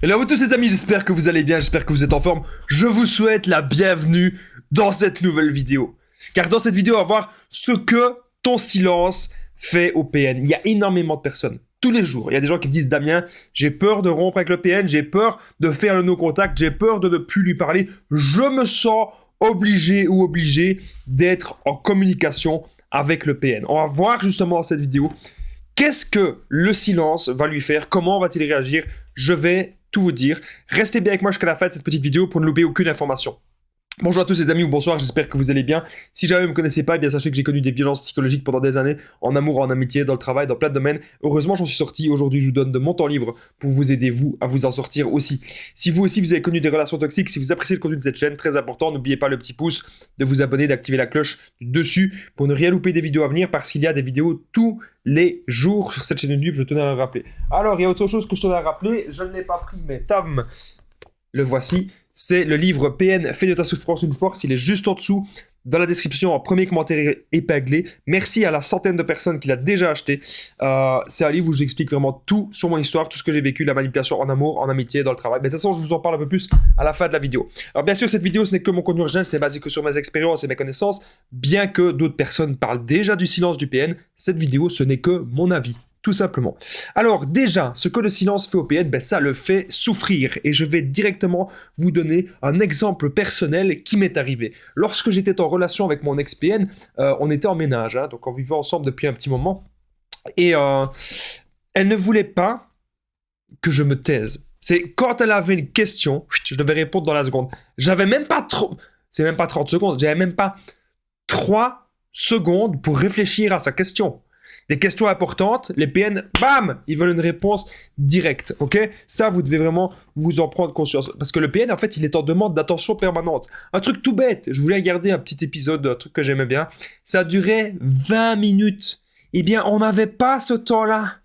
Hello à vous tous les amis, j'espère que vous allez bien, j'espère que vous êtes en forme. Je vous souhaite la bienvenue dans cette nouvelle vidéo. Car dans cette vidéo, on va voir ce que ton silence fait au PN. Il y a énormément de personnes, tous les jours. Il y a des gens qui me disent, Damien, j'ai peur de rompre avec le PN, j'ai peur de faire le no-contact, j'ai peur de ne plus lui parler. Je me sens obligé ou obligé d'être en communication avec le PN. On va voir justement dans cette vidéo qu'est-ce que le silence va lui faire, comment va-t-il réagir. Je vais tout vous dire. Restez bien avec moi jusqu'à la fin de cette petite vidéo pour ne louper aucune information. Bonjour à tous les amis ou bonsoir, j'espère que vous allez bien. Si jamais vous ne me connaissez pas, eh bien sachez que j'ai connu des violences psychologiques pendant des années, en amour, en amitié, dans le travail, dans plein de domaines. Heureusement, j'en suis sorti. Aujourd'hui, je vous donne de mon temps libre pour vous aider, vous, à vous en sortir aussi. Si vous aussi, vous avez connu des relations toxiques, si vous appréciez le contenu de cette chaîne, très important, n'oubliez pas le petit pouce, de vous abonner, d'activer la cloche dessus pour ne rien louper des vidéos à venir parce qu'il y a des vidéos tous les jours sur cette chaîne YouTube, je tenais à le rappeler. Alors, il y a autre chose que je tenais à rappeler, je ne l'ai pas pris, mais tam, le voici. C'est le livre PN, fais de ta souffrance une force. Il est juste en dessous, dans la description, en premier commentaire épinglé. Merci à la centaine de personnes qui l'a déjà acheté. C'est un livre où je vous explique vraiment tout sur mon histoire, tout ce que j'ai vécu, la manipulation en amour, en amitié, dans le travail. Mais de toute façon, je vous en parle un peu plus à la fin de la vidéo. Alors bien sûr, cette vidéo, ce n'est que mon contenu original, c'est basé que sur mes expériences et mes connaissances. Bien que d'autres personnes parlent déjà du silence du PN, cette vidéo, ce n'est que mon avis. Tout simplement. Alors déjà, ce que le silence fait au PN, ben ça le fait souffrir. Et je vais directement vous donner un exemple personnel qui m'est arrivé. Lorsque j'étais en relation avec mon ex-PN, on était en ménage, hein, donc on vivait ensemble depuis un petit moment. Et elle ne voulait pas que je me taise. C'est quand elle avait une question, je devais répondre dans la seconde. J'avais même pas trop... C'est même pas 30 secondes, j'avais même pas 3 secondes pour réfléchir à sa question. Des questions importantes, les PN, bam, ils veulent une réponse directe, ok? Ça, vous devez vraiment vous en prendre conscience. Parce que le PN, en fait, il est en demande d'attention permanente. Un truc tout bête, je voulais regarder un petit épisode, un truc que j'aimais bien. Ça durait 20 minutes. Eh bien, on n'avait pas ce temps-là.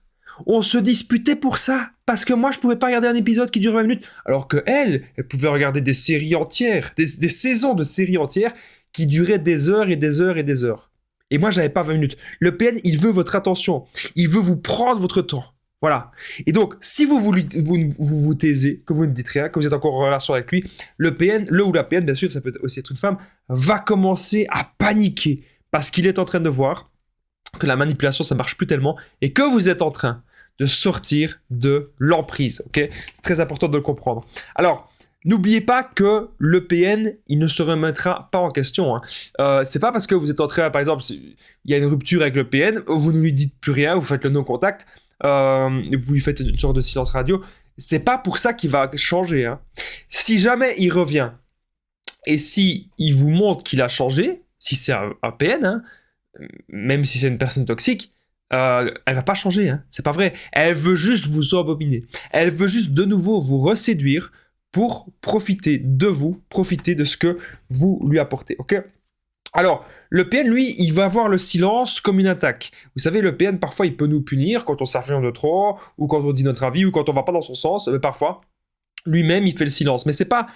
On se disputait pour ça. Parce que moi, je pouvais pas regarder un épisode qui dure 20 minutes. Alors que elle pouvait regarder des séries entières, des saisons de séries entières qui duraient des heures et des heures et des heures. Et moi, j'avais pas 20 minutes. Le PN, il veut votre attention. Il veut vous prendre votre temps. Voilà. Et donc, si vous taisez, que vous ne dites rien, que vous êtes encore en relation avec lui, le PN, le ou la PN, bien sûr, ça peut aussi être une femme, va commencer à paniquer parce qu'il est en train de voir que la manipulation, ça marche plus tellement et que vous êtes en train de sortir de l'emprise. Ok ? C'est très important de le comprendre. Alors, n'oubliez pas que le PN, il ne se remettra pas en question. Hein. C'est pas parce que vous êtes en train, par exemple, il y a une rupture avec le PN, vous ne lui dites plus rien, vous faites le non-contact, vous lui faites une sorte de silence radio. C'est pas pour ça qu'il va changer. Hein. Si jamais il revient et si il vous montre qu'il a changé, si c'est un PN, hein, même si c'est une personne toxique, elle va pas changer. Hein. C'est pas vrai. Elle veut juste vous abominer. Elle veut juste de nouveau vous reséduire pour profiter de vous, profiter de ce que vous lui apportez, ok? Alors, le PN, lui, il va voir le silence comme une attaque. Vous savez, le PN, parfois, il peut nous punir quand on s'affirme de trop, ou quand on dit notre avis, ou quand on va pas dans son sens, mais parfois, lui-même, il fait le silence. Mais c'est pas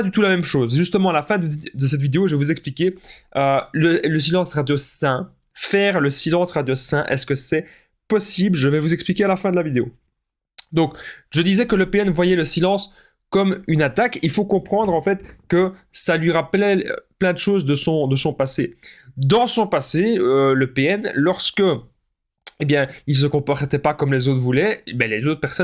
du tout la même chose. Justement, à la fin de cette vidéo, je vais vous expliquer le silence radio sain. Faire le silence radio sain, est-ce que c'est possible? Je vais vous expliquer à la fin de la vidéo. Donc, je disais que le PN voyait le silence comme une attaque. Il faut comprendre en fait que ça lui rappelait plein de choses de son passé. Dans son passé, le PN, lorsque il se comportait pas comme les autres voulaient,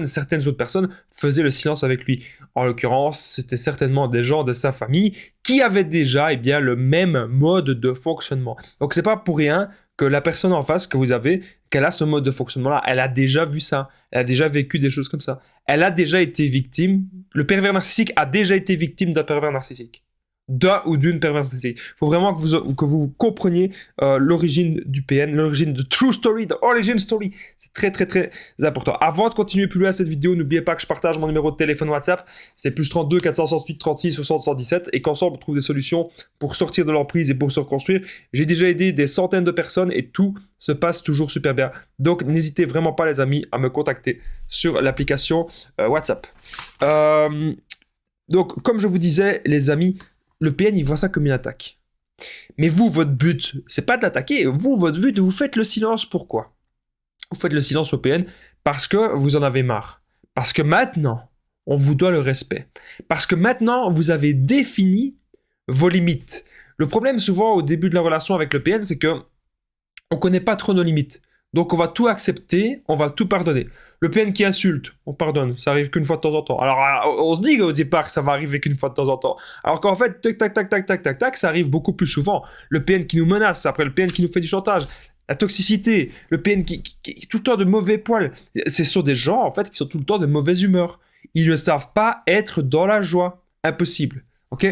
certaines autres personnes faisaient le silence avec lui. En l'occurrence, c'était certainement des gens de sa famille qui avaient déjà le même mode de fonctionnement. Donc c'est pas pour rien que la personne en face que vous avez, qu'elle a ce mode de fonctionnement-là, elle a déjà vu ça, elle a déjà vécu des choses comme ça. Elle a déjà été victime, le pervers narcissique a déjà été victime d'un pervers narcissique. D'un ou d'une pervers narcissique. Il faut vraiment que vous compreniez l'origine du PN, l'origine de True Story, de Origin Story. C'est très très très important. Avant de continuer plus loin cette vidéo, n'oubliez pas que je partage mon numéro de téléphone WhatsApp. C'est plus 32 468 36 60 117 et qu'ensemble on trouve des solutions pour sortir de l'emprise et pour se reconstruire. J'ai déjà aidé des centaines de personnes et tout se passe toujours super bien. Donc n'hésitez vraiment pas les amis à me contacter sur l'application WhatsApp. Donc comme je vous disais les amis, le PN, il voit ça comme une attaque. Mais vous, votre but, c'est pas de l'attaquer. Vous, votre but, vous faites le silence. Pourquoi? Vous faites le silence au PN parce que vous en avez marre. Parce que maintenant, on vous doit le respect. Parce que maintenant, vous avez défini vos limites. Le problème souvent au début de la relation avec le PN, c'est que on connaît pas trop nos limites. Donc on va tout accepter, on va tout pardonner. Le PN qui insulte, on pardonne, ça arrive qu'une fois de temps en temps. Alors on se dit au départ que ça va arriver qu'une fois de temps en temps. Alors qu'en fait, tac, tac, tac, tac, tac, tac, tac, ça arrive beaucoup plus souvent. Le PN qui nous menace, après le PN qui nous fait du chantage, la toxicité, le PN qui est tout le temps de mauvais poil. Ce sont des gens en fait qui sont tout le temps de mauvaise humeur. Ils ne savent pas être dans la joie. Impossible. Ok.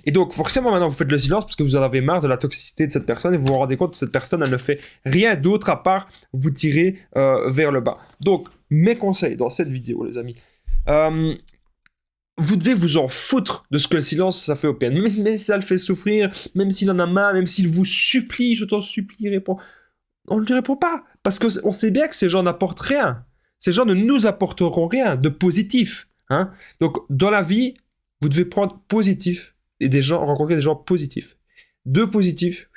Et donc, forcément, maintenant, vous faites le silence parce que vous en avez marre de la toxicité de cette personne et vous vous rendez compte que cette personne, elle ne fait rien d'autre à part vous tirer vers le bas. Donc, mes conseils dans cette vidéo, les amis. Vous devez vous en foutre de ce que le silence, ça fait au PN. Même si ça le fait souffrir, même s'il en a marre, même s'il vous supplie, je t'en supplie, réponds. On ne lui répond pas. Parce qu'on sait bien que ces gens n'apportent rien. Ces gens ne nous apporteront rien de positif. Hein. Donc, dans la vie, vous devez prendre positif et rencontrer des gens positifs. Deux positifs,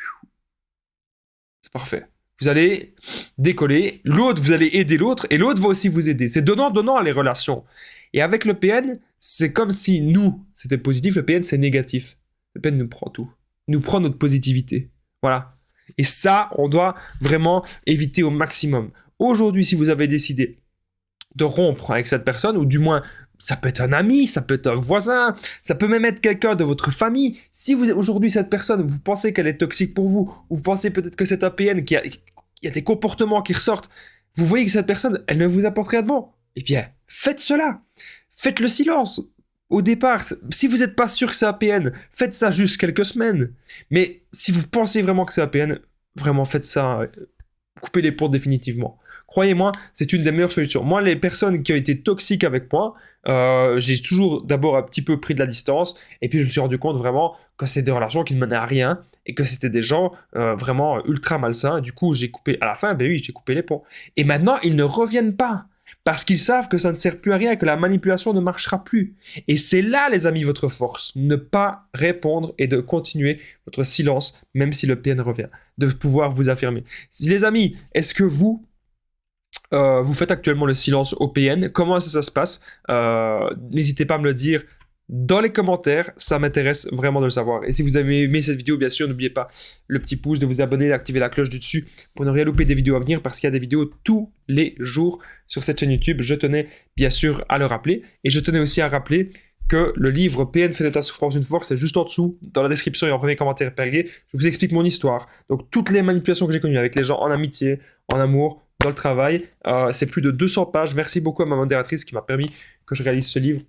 c'est parfait. Vous allez décoller, l'autre, vous allez aider l'autre, et l'autre va aussi vous aider. C'est donnant-donnant les relations. Et avec le PN, c'est comme si nous, c'était positif, le PN, c'est négatif. Le PN nous prend tout. Il nous prend notre positivité. Voilà. Et ça, on doit vraiment éviter au maximum. Aujourd'hui, si vous avez décidé de rompre avec cette personne, ou du moins, ça peut être un ami, ça peut être un voisin, ça peut même être quelqu'un de votre famille. Si vous aujourd'hui, cette personne, vous pensez qu'elle est toxique pour vous, ou vous pensez peut-être que c'est un PN, qu'il y a des comportements qui ressortent, vous voyez que cette personne, elle ne vous apporte rien de bon, eh bien, faites cela. Faites le silence. Au départ, si vous n'êtes pas sûr que c'est un PN, faites ça juste quelques semaines. Mais si vous pensez vraiment que c'est un PN, vraiment faites ça. Coupez les ponts définitivement. Croyez-moi, c'est une des meilleures solutions. Moi, les personnes qui ont été toxiques avec moi, j'ai toujours d'abord un petit peu pris de la distance, et puis je me suis rendu compte vraiment que c'était des relations qui ne menaient à rien, et que c'était des gens vraiment ultra malsains. Et du coup, j'ai coupé, à la fin, ben oui, j'ai coupé les ponts. Et maintenant, ils ne reviennent pas. Parce qu'ils savent que ça ne sert plus à rien, que la manipulation ne marchera plus. Et c'est là, les amis, votre force. Ne pas répondre et de continuer votre silence, même si le PN revient. De pouvoir vous affirmer. Si, les amis, est-ce que vous faites actuellement le silence au PN? Comment est-ce que ça se passe? N'hésitez pas à me le dire dans les commentaires, ça m'intéresse vraiment de le savoir. Et si vous avez aimé cette vidéo, bien sûr, n'oubliez pas le petit pouce, de vous abonner, d'activer la cloche du dessus pour ne rien louper des vidéos à venir, parce qu'il y a des vidéos tous les jours sur cette chaîne YouTube. Je tenais bien sûr à le rappeler. Et je tenais aussi à rappeler que le livre PN fait de ta souffrance une force, c'est juste en dessous, dans la description et en premier commentaire épinglé. Je vous explique mon histoire. Donc toutes les manipulations que j'ai connues avec les gens en amitié, en amour, dans le travail. C'est plus de 200 pages. Merci beaucoup à ma modératrice qui m'a permis que je réalise ce livre.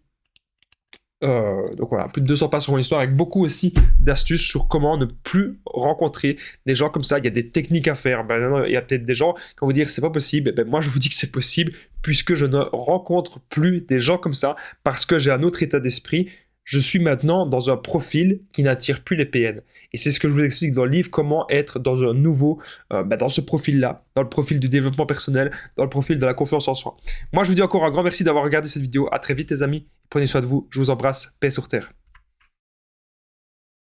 Donc voilà, plus de 200 pages sur mon histoire, avec beaucoup aussi d'astuces sur comment ne plus rencontrer des gens comme ça. Il y a des techniques à faire. Ben, il y a peut-être des gens qui vont vous dire que c'est pas possible. Ben, moi, je vous dis que c'est possible, puisque je ne rencontre plus des gens comme ça, parce que j'ai un autre état d'esprit. Je suis maintenant dans un profil qui n'attire plus les PN. Et c'est ce que je vous explique dans le livre, comment être dans un nouveau, dans ce profil-là, dans le profil du développement personnel, dans le profil de la confiance en soi. Moi, je vous dis encore un grand merci d'avoir regardé cette vidéo. À très vite, les amis. Prenez soin de vous. Je vous embrasse. Paix sur terre.